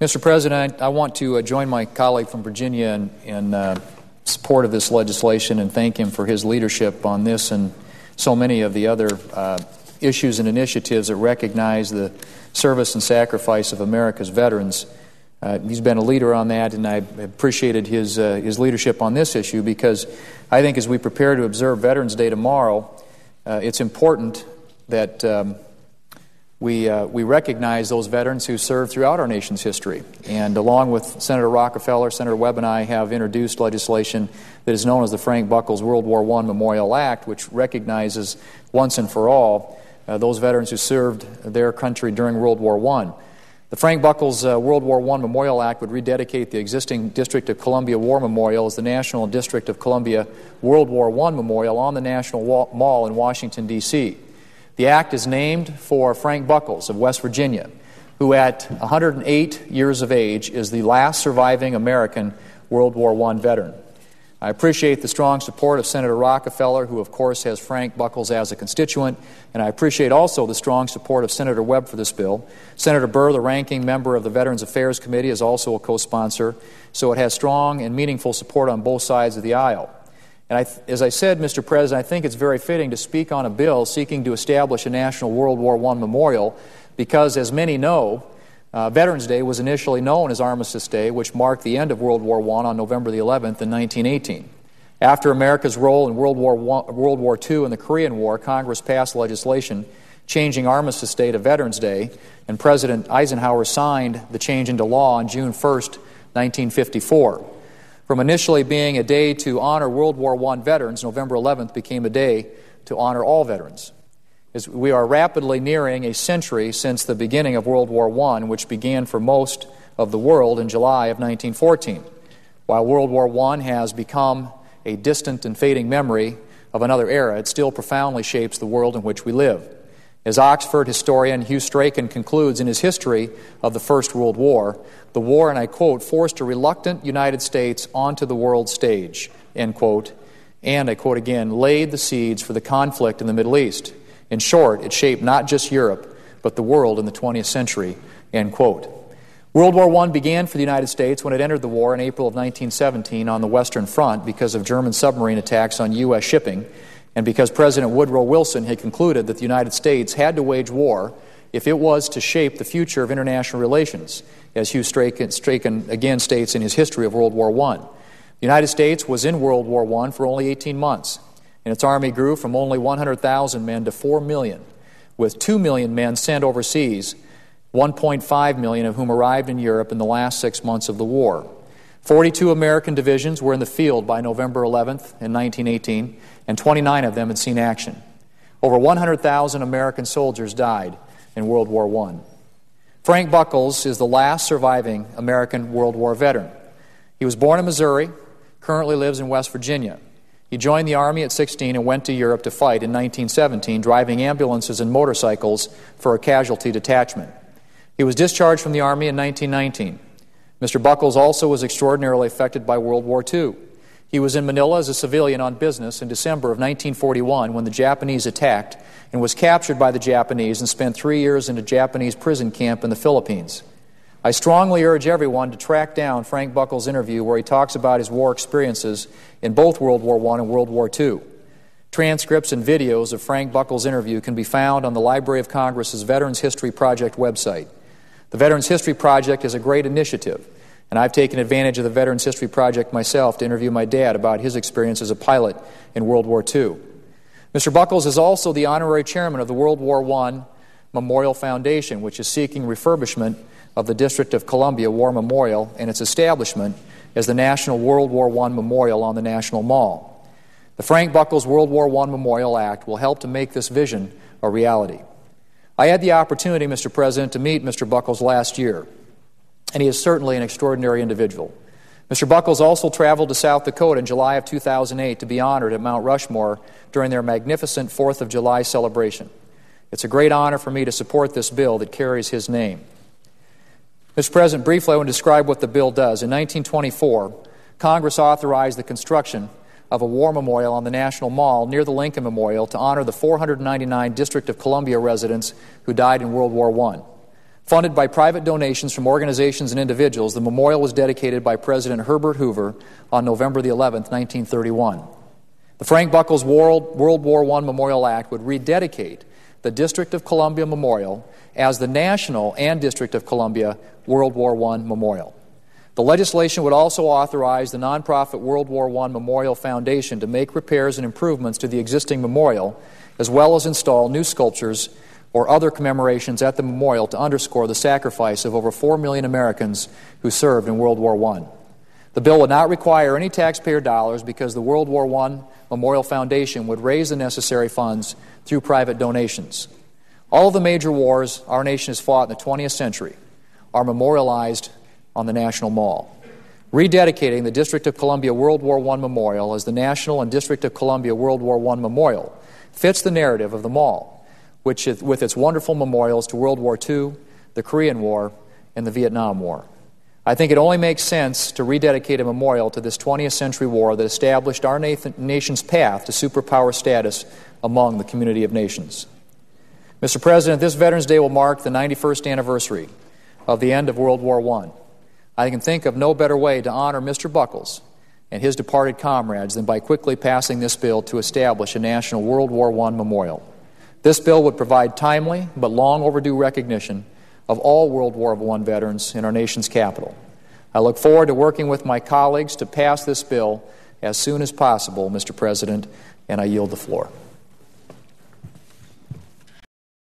Mr. President, I want to join my colleague from Virginia in support of this legislation and thank him for his leadership on this and so many of the other issues and initiatives that recognize the service and sacrifice of America's veterans. He's been a leader on that, and I appreciated his leadership on this issue because I think as we prepare to observe Veterans Day tomorrow, it's important that we recognize those veterans who served throughout our nation's history. And along with Senator Rockefeller, Senator Webb and I have introduced legislation that is known as the Frank Buckles World War I Memorial Act, which recognizes once and for all those veterans who served their country during World War I. The Frank Buckles World War I Memorial Act would rededicate the existing District of Columbia War Memorial as the National District of Columbia World War I Memorial on the National Mall in Washington, D.C. The act is named for Frank Buckles of West Virginia, who at 108 years of age is the last surviving American World War I veteran. I appreciate the strong support of Senator Rockefeller, who of course has Frank Buckles as a constituent, and I appreciate also the strong support of Senator Webb for this bill. Senator Burr, the ranking member of the Veterans Affairs Committee, is also a co-sponsor, so it has strong and meaningful support on both sides of the aisle. And as I said, Mr. President, I think it's very fitting to speak on a bill seeking to establish a National World War I Memorial because, as many know, Veterans Day was initially known as Armistice Day, which marked the end of World War I on November the 11th in 1918. After America's role in World War II and the Korean War, Congress passed legislation changing Armistice Day to Veterans Day, and President Eisenhower signed the change into law on June 1st, 1954. From initially being a day to honor World War I veterans, November 11th became a day to honor all veterans. As we are rapidly nearing a century since the beginning of World War I, which began for most of the world in July of 1914. While World War I has become a distant and fading memory of another era, it still profoundly shapes the world in which we live. As Oxford historian Hugh Strachan concludes in his history of the First World War, the war, and I quote, forced a reluctant United States onto the world stage, end quote, and I quote again, laid the seeds for the conflict in the Middle East. In short, it shaped not just Europe, but the world in the 20th century, end quote. World War I began for the United States when it entered the war in April of 1917 on the Western Front because of German submarine attacks on U.S. shipping, and because President Woodrow Wilson had concluded that the United States had to wage war if it was to shape the future of international relations, as Hugh Strachan again states in his history of World War I. The United States was in World War I for only 18 months, and its army grew from only 100,000 men to 4 million, with 2 million men sent overseas, 1.5 million of whom arrived in Europe in the last 6 months of the war. 42 American divisions were in the field by November 11th in 1918, and 29 of them had seen action. Over 100,000 American soldiers died in World War I. Frank Buckles is the last surviving American World War veteran. He was born in Missouri, currently lives in West Virginia. He joined the Army at 16 and went to Europe to fight in 1917, driving ambulances and motorcycles for a casualty detachment. He was discharged from the Army in 1919. Mr. Buckles also was extraordinarily affected by World War II. He was in Manila as a civilian on business in December of 1941 when the Japanese attacked and was captured by the Japanese and spent 3 years in a Japanese prison camp in the Philippines. I strongly urge everyone to track down Frank Buckles' interview where he talks about his war experiences in both World War I and World War II. Transcripts and videos of Frank Buckles' interview can be found on the Library of Congress's Veterans History Project website. The Veterans History Project is a great initiative, and I've taken advantage of the Veterans History Project myself to interview my dad about his experience as a pilot in World War II. Mr. Buckles is also the honorary chairman of the World War I Memorial Foundation, which is seeking refurbishment of the District of Columbia War Memorial and its establishment as the National World War I Memorial on the National Mall. The Frank Buckles World War I Memorial Act will help to make this vision a reality. I had the opportunity, Mr. President, to meet Mr. Buckles last year, and he is certainly an extraordinary individual. Mr. Buckles also traveled to South Dakota in July of 2008 to be honored at Mount Rushmore during their magnificent 4th of July celebration. It's a great honor for me to support this bill that carries his name. Mr. President, briefly I want to describe what the bill does. In 1924, Congress authorized the construction of a war memorial on the National Mall near the Lincoln Memorial to honor the 499 District of Columbia residents who died in World War I. Funded by private donations from organizations and individuals, the memorial was dedicated by President Herbert Hoover on November the 11th, 1931. The Frank Buckles World War I Memorial Act would rededicate the District of Columbia Memorial as the National and District of Columbia World War I Memorial. The legislation would also authorize the nonprofit World War I Memorial Foundation to make repairs and improvements to the existing memorial, as well as install new sculptures or other commemorations at the memorial to underscore the sacrifice of over 4 million Americans who served in World War I. The bill would not require any taxpayer dollars because the World War I Memorial Foundation would raise the necessary funds through private donations. All of the major wars our nation has fought in the 20th century are memorialized on the National Mall. Rededicating the District of Columbia World War I Memorial as the National and District of Columbia World War I Memorial fits the narrative of the mall, which is, with its wonderful memorials to World War II, the Korean War, and the Vietnam War. I think it only makes sense to rededicate a memorial to this 20th century war that established our nation's path to superpower status among the community of nations. Mr. President, this Veterans Day will mark the 91st anniversary of the end of World War I. I can think of no better way to honor Mr. Buckles and his departed comrades than by quickly passing this bill to establish a national World War I memorial. This bill would provide timely but long overdue recognition of all World War I veterans in our nation's capital. I look forward to working with my colleagues to pass this bill as soon as possible, Mr. President, and I yield the floor.